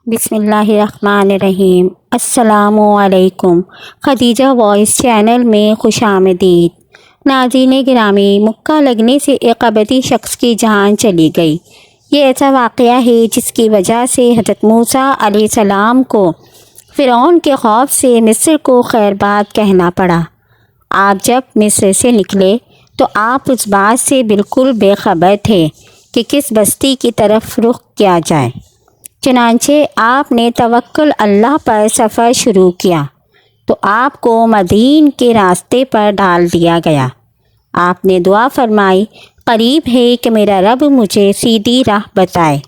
بسم اللہ الرحمن الرحیم۔ السلام علیکم۔ خدیجہ وائس چینل میں خوش آمدید۔ ناظرین گرامی، مکہ لگنے سے ایک ابدی شخص کی جان چلی گئی۔ یہ ایسا واقعہ ہے جس کی وجہ سے حضرت موسیٰ علیہ السلام کو فرعون کے خوف سے مصر کو خیر باد کہنا پڑا۔ آپ جب مصر سے نکلے تو آپ اس بات سے بالکل بے خبر تھے کہ کس بستی کی طرف رخ کیا جائے۔ چنانچہ آپ نے توکل اللہ پر سفر شروع کیا تو آپ کو مدین کے راستے پر ڈال دیا گیا۔ آپ نے دعا فرمائی، قریب ہے کہ میرا رب مجھے سیدھی راہ بتائے۔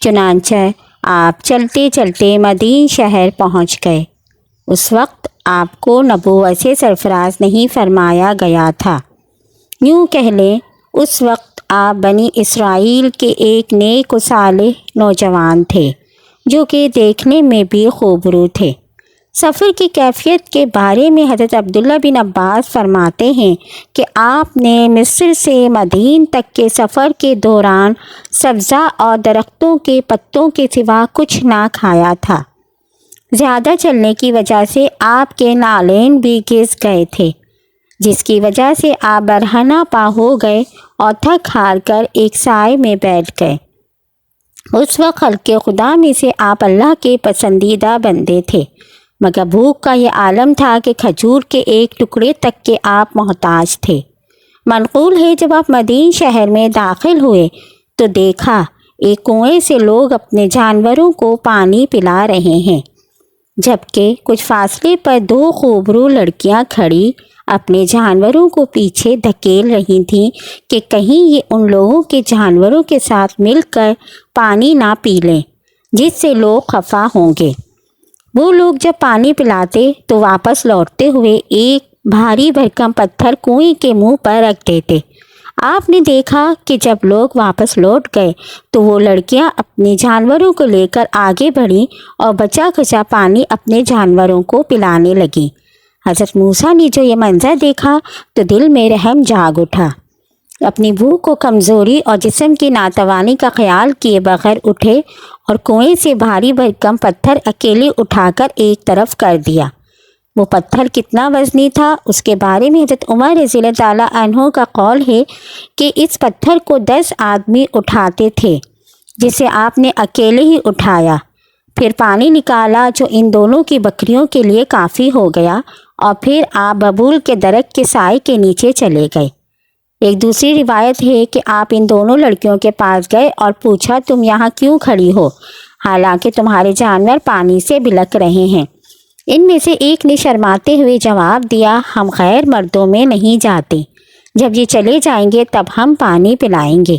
چنانچہ آپ چلتے چلتے مدین شہر پہنچ گئے۔ اس وقت آپ کو نبوت سے سرفراز نہیں فرمایا گیا تھا۔ یوں کہہ لیں اس وقت آپ بنی اسرائیل کے ایک نیک و صالح نوجوان تھے جو کہ دیکھنے میں بھی خوبرو تھے۔ سفر کی کیفیت کے بارے میں حضرت عبداللہ بن عباس فرماتے ہیں کہ آپ نے مصر سے مدین تک کے سفر کے دوران سبزہ اور درختوں کے پتوں کے سوا کچھ نہ کھایا تھا۔ زیادہ چلنے کی وجہ سے آپ کے نالین بھی گھس گئے تھے، جس کی وجہ سے آپ برہنہ پا ہو گئے اور تھک ہار کر ایک سائے میں بیٹھ گئے۔ اس وقت خلق خدا میں سے آپ اللہ کے پسندیدہ بندے تھے، مگر بھوک کا یہ عالم تھا کہ کھجور کے ایک ٹکڑے تک کے آپ محتاج تھے۔ منقول ہے جب آپ مدین شہر میں داخل ہوئے تو دیکھا ایک کنویں سے لوگ اپنے جانوروں کو پانی پلا رہے ہیں، جبکہ کچھ فاصلے پر دو خوبرو لڑکیاں کھڑی اپنے جانوروں کو پیچھے دھکیل رہی تھیں کہ کہیں یہ ان لوگوں کے جانوروں کے ساتھ مل کر پانی نہ پی لیں جس سے لوگ خفا ہوں گے۔ وہ لوگ جب پانی پلاتے تو واپس لوٹتے ہوئے ایک بھاری بھرکم پتھر کنویں کے منہ پر رکھ دیتے۔ آپ نے دیکھا کہ جب لوگ واپس لوٹ گئے تو وہ لڑکیاں اپنے جانوروں کو لے کر آگے بڑھیں اور بچا کھچا پانی اپنے جانوروں کو پلانے لگیں۔ حضرت موسیٰ نے جو یہ منظر دیکھا تو دل میں رحم جاگ اٹھا۔ اپنی بھوک و کمزوری اور جسم کی ناتوانی کا خیال کیے بغیر اٹھے اور کنویں سے بھاری بھرکم پتھر اکیلے اٹھا کر ایک طرف کر دیا۔ وہ پتھر کتنا وزنی تھا اس کے بارے میں حضرت عمر رضی اللہ تعالیٰ عنہ کا قول ہے کہ اس پتھر کو 10 آدمی اٹھاتے تھے، جسے آپ نے اکیلے ہی اٹھایا۔ پھر پانی نکالا جو ان دونوں کی بکریوں کے لیے کافی ہو گیا، اور پھر آپ ببول کے درخت کے سائے کے نیچے چلے گئے۔ ایک دوسری روایت ہے کہ آپ ان دونوں لڑکیوں کے پاس گئے اور پوچھا، تم یہاں کیوں کھڑی ہو حالانکہ تمہارے جانور پانی سے بلک رہے ہیں؟ ان میں سے ایک نے شرماتے ہوئے جواب دیا، ہم غیر مردوں میں نہیں جاتے، جب یہ چلے جائیں گے تب ہم پانی پلائیں گے۔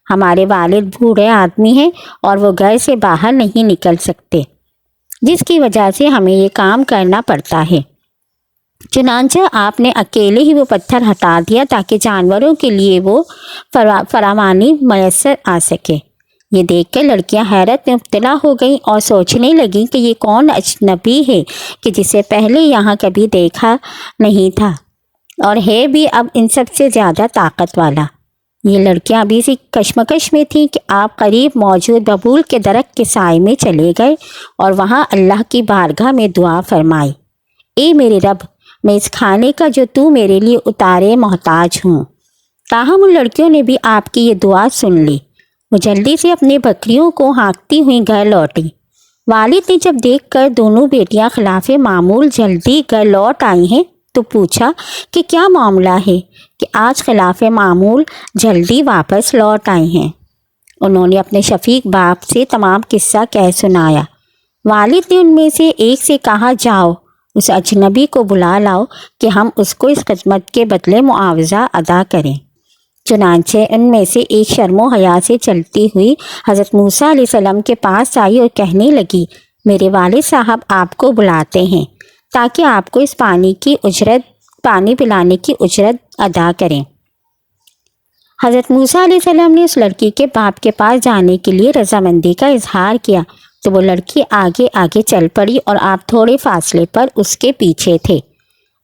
ہمارے والد بوڑھے آدمی ہیں اور وہ گھر سے باہر نہیں نکل سکتے، جس کی وجہ سے ہمیں یہ کام کرنا پڑتا ہے۔ چنانچہ آپ نے اکیلے ہی وہ پتھر ہٹا دیا تاکہ جانوروں کے لیے وہ فراوانی میسر آ سکے۔ یہ دیکھ کر لڑکیاں حیرت میں مبتلا ہو گئیں اور سوچنے لگیں کہ یہ کون اجنبی ہے کہ جسے پہلے یہاں کبھی دیکھا نہیں تھا اور ہے بھی اب ان سب سے زیادہ طاقت والا۔ یہ لڑکیاں ابھی سے کشمکش میں تھیں کہ آپ قریب موجود ببول کے درخت کے سائے میں چلے گئے اور وہاں اللہ کی بارگاہ میں دعا فرمائی، اے میرے رب، میں اس کھانے کا جو تو میرے لیے اتارے محتاج ہوں۔ تاہم ان لڑکیوں نے بھی آپ کی یہ دعا سن لی۔ وہ جلدی سے اپنے بکریوں کو ہانکتی ہوئی گھر لوٹی۔ والد نے جب دیکھ کر دونوں بیٹیاں خلاف معمول جلدی گھر لوٹ آئی ہیں تو پوچھا کہ کیا معاملہ ہے کہ آج خلاف معمول جلدی واپس لوٹ آئی ہیں؟ انہوں نے اپنے شفیق باپ سے تمام قصہ کہہ سنایا۔ والد نے ان میں سے ایک سے کہا، جاؤ اس اجنبی کو بلا لاؤ کہ ہم اس کو اس خدمت کے بدلے معاوضہ ادا کریں۔ چنانچہ ان میں سے ایک شرم و حیا سے چلتی ہوئی حضرت موسیٰ علیہ السلام کے پاس آئی اور کہنے لگی، میرے والد صاحب آپ کو بلاتے ہیں تاکہ آپ کو اس پانی پلانے کی اجرت ادا کریں۔ حضرت موسیٰ علیہ السلام نے اس لڑکی کے باپ کے پاس جانے کے لیے رضامندی کا اظہار کیا تو وہ لڑکی آگے آگے چل پڑی اور آپ تھوڑے فاصلے پر اس کے پیچھے تھے۔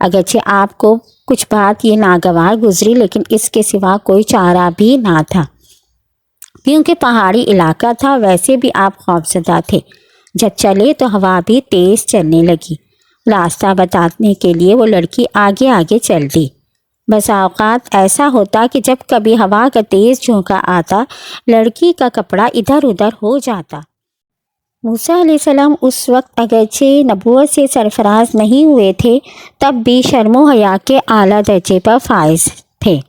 اگرچہ آپ کو کچھ بات یہ ناگوار گزری لیکن اس کے سوا کوئی چارہ بھی نہ تھا، کیونکہ پہاڑی علاقہ تھا، ویسے بھی آپ خوفزدہ تھے۔ جب چلے تو ہوا بھی تیز چلنے لگی۔ راستہ بتانے کے لیے وہ لڑکی آگے آگے چل دی۔ بس اوقات ایسا ہوتا کہ جب کبھی ہوا کا تیز جھونکا آتا، لڑکی کا کپڑا ادھر ادھر ہو جاتا۔ موسیٰ علیہ السلام اس وقت اگرچہ نبوت سے سرفراز نہیں ہوئے تھے، تب بھی شرم و حیا کے اعلیٰ درجے پر فائز تھے۔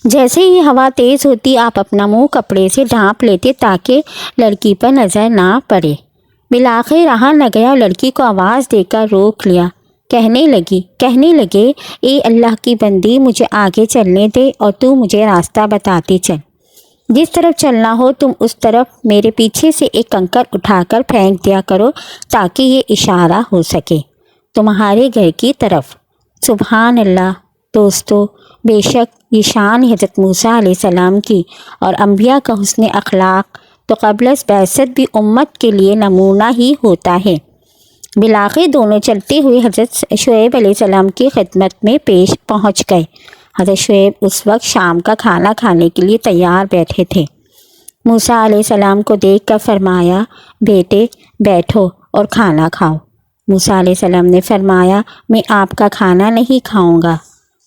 جیسے ہی ہوا تیز ہوتی، آپ اپنا منہ کپڑے سے ڈھانپ لیتے تاکہ لڑکی پر نظر نہ پڑے۔ بالآخر رہا نہ گیا، لڑکی کو آواز دے کر روک لیا۔ کہنے لگے اے اللہ کی بندی، مجھے آگے چلنے دے اور تو مجھے راستہ بتاتی چل۔ جس طرف چلنا ہو تم اس طرف میرے پیچھے سے ایک کنکر اٹھا کر پھینک دیا کرو تاکہ یہ اشارہ ہو سکے تمہارے گھر کی طرف۔ سبحان اللہ۔ دوستو، بے شک یہ شان حضرت موسیٰ علیہ السلام کی اور انبیاء کا حسن اخلاق تو قبل از بعثت بھی امت کے لیے نمونہ ہی ہوتا ہے۔ بالآخر دونوں چلتے ہوئے حضرت شعیب علیہ السلام کی خدمت میں پہنچ گئے۔ حضرت شعیب اس وقت شام کا کھانا کھانے کے لیے تیار بیٹھے تھے۔ موسیٰ علیہ السلام کو دیکھ کر فرمایا، بیٹے بیٹھو اور کھانا کھاؤ۔ موسیٰ علیہ السلام نے فرمایا، میں آپ کا کھانا نہیں کھاؤں گا۔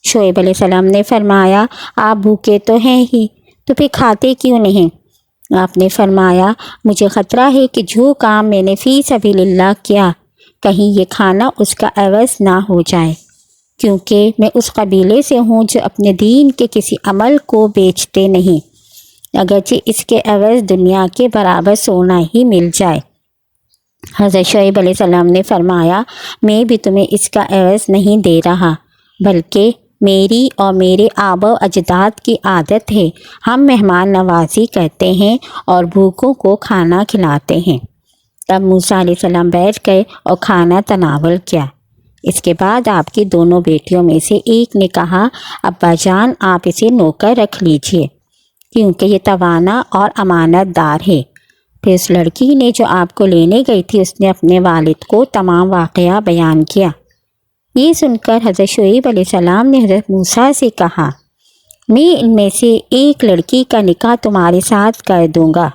شعیب علیہ السلام نے فرمایا، آپ بھوکے تو ہیں ہی، تو پھر کھاتے کیوں نہیں؟ آپ نے فرمایا، مجھے خطرہ ہے کہ جو کام میں نے فی سبیل اللہ کیا، کہیں یہ کھانا اس کا عوض نہ ہو جائے، کیونکہ میں اس قبیلے سے ہوں جو اپنے دین کے کسی عمل کو بیچتے نہیں، اگرچہ اس کے عوض دنیا کے برابر سونا ہی مل جائے۔ حضرت شعیب علیہ السلام نے فرمایا، میں بھی تمہیں اس کا عوض نہیں دے رہا، بلکہ میری اور میرے آبا و اجداد کی عادت ہے، ہم مہمان نوازی کرتے ہیں اور بھوکوں کو کھانا کھلاتے ہیں۔ تب موسیٰ علیہ السلام بیٹھ گئے اور کھانا تناول کیا۔ اس کے بعد آپ کی دونوں بیٹیوں میں سے ایک نے کہا، ابا جان آپ اسے نوکر رکھ لیجئے، کیونکہ یہ توانا اور امانت دار ہے۔ پھر اس لڑکی نے جو آپ کو لینے گئی تھی، اس نے اپنے والد کو تمام واقعہ بیان کیا۔ یہ سن کر حضرت شعیب علیہ السلام نے حضرت موسیٰ سے کہا، میں ان میں سے ایک لڑکی کا نکاح تمہارے ساتھ کر دوں گا،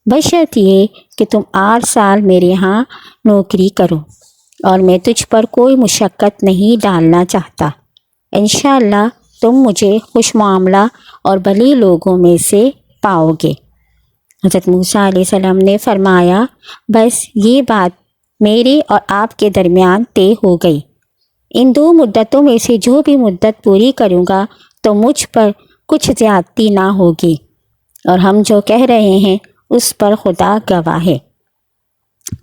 بشرط یہ کہ تم 8 سال میرے ہاں نوکری کرو، اور میں تجھ پر کوئی مشقت نہیں ڈالنا چاہتا۔ انشاءاللہ تم مجھے خوش معاملہ اور بھلے لوگوں میں سے پاؤ گے۔ حضرت موسیٰ علیہ السلام نے فرمایا، بس یہ بات میرے اور آپ کے درمیان طے ہو گئی۔ ان 2 مدتوں میں سے جو بھی مدت پوری کروں گا تو مجھ پر کچھ زیادتی نہ ہوگی، اور ہم جو کہہ رہے ہیں اس پر خدا گواہ ہے۔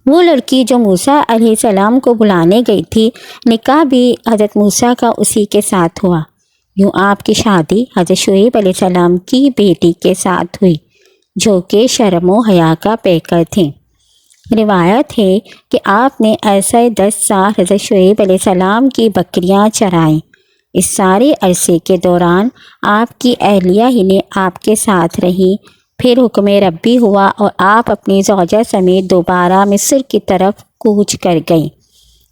وہ لڑکی جو موسیٰ علیہ السلام کو بلانے گئی تھی، نکاح بھی حضرت موسیٰ کا اسی کے ساتھ ہوا۔ یوں آپ کی شادی حضرت شعیب علیہ السلام کی بیٹی کے ساتھ ہوئی، جو کہ شرم و حیا کا پیکر تھیں۔ روایت ہے کہ آپ نے ایسے 10 سال حضرت شعیب علیہ السلام کی بکریاں چرائیں۔ اس سارے عرصے کے دوران آپ کی اہلیہ ہی نے آپ کے ساتھ رہی۔ پھر حکم ربی ہوا اور آپ اپنی زوجہ سمیت دوبارہ مصر کی طرف کوچ کر گئیں۔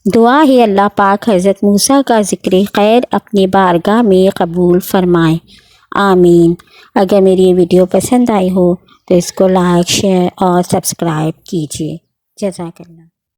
دعا ہے اللہ پاک حضرت موسیٰ کا ذکر خیر اپنی بارگاہ میں قبول فرمائے، آمین۔ اگر میری یہ ویڈیو پسند آئی ہو تو اس کو لائک، شیئر اور سبسکرائب کیجیے۔ جزاک اللہ۔